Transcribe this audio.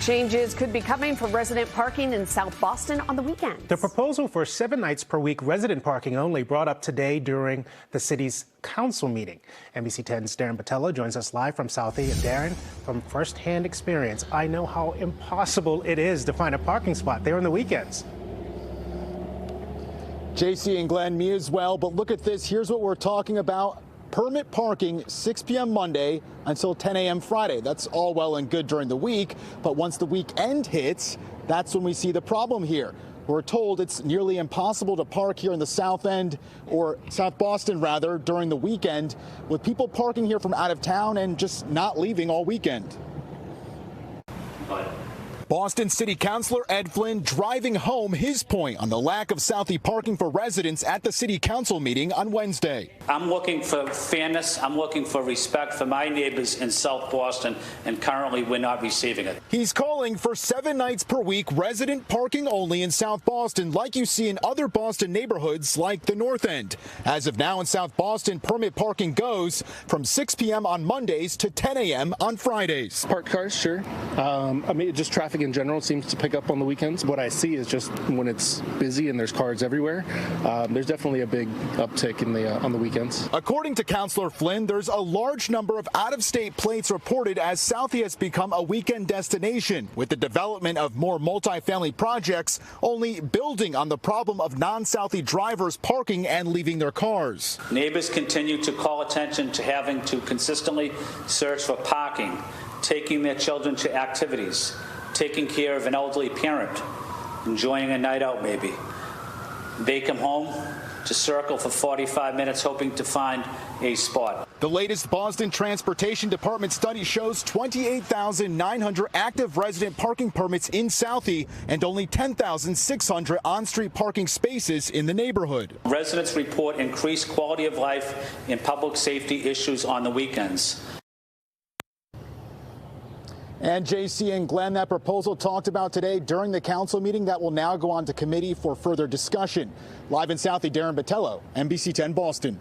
Changes could be coming for resident parking in South Boston on the weekend. The proposal for 7 nights per week resident parking only brought up today during the city's council meeting. NBC 10's Darren Batella joins us live from Southie. And Darren, from firsthand experience, I know how impossible it is to find a parking spot there on the weekends. JC and Glenn, me as well. But look at this. Here's what we're talking about. Permit parking 6 p.m. Monday until 10 a.m. Friday. That's all well and good during the week. But once the weekend hits, that's when we see the problem here. We're told it's nearly impossible to park here in the South End, or South Boston rather, during the weekend, with people parking here from out of town and just not leaving all weekend. Boston City Councilor Ed Flynn driving home his point on the lack of Southie parking for residents at the City Council meeting on Wednesday. I'm looking for fairness. I'm looking for respect for my neighbors in South Boston, and currently we're not receiving it. He's calling for 7 nights per week resident parking only in South Boston, like you see in other Boston neighborhoods like the North End. As of now in South Boston, permit parking goes from 6 p.m. on Mondays to 10 a.m. on Fridays. Parked cars, sure. I mean, just traffic in general seems to pick up on the weekends. What I see is just when it's busy and there's cars everywhere, there's definitely a big uptick in on the weekends. According to Councilor Flynn, there's a large number of out-of-state plates reported as Southie has become a weekend destination, with the development of more multifamily projects only building on the problem of non-Southie drivers parking and leaving their cars. Neighbors continue to call attention to having to consistently search for parking, taking their children to activities, taking care of an elderly parent, enjoying a night out maybe. They come home to circle for 45 minutes hoping to find a spot. The latest Boston Transportation Department study shows 28,900 active resident parking permits in Southie and only 10,600 on-street parking spaces in the neighborhood. Residents report increased quality of life and public safety issues on the weekends. And JC and Glenn, that proposal talked about today during the council meeting that will now go on to committee for further discussion. Live in Southie, Darren Batella, NBC 10 Boston.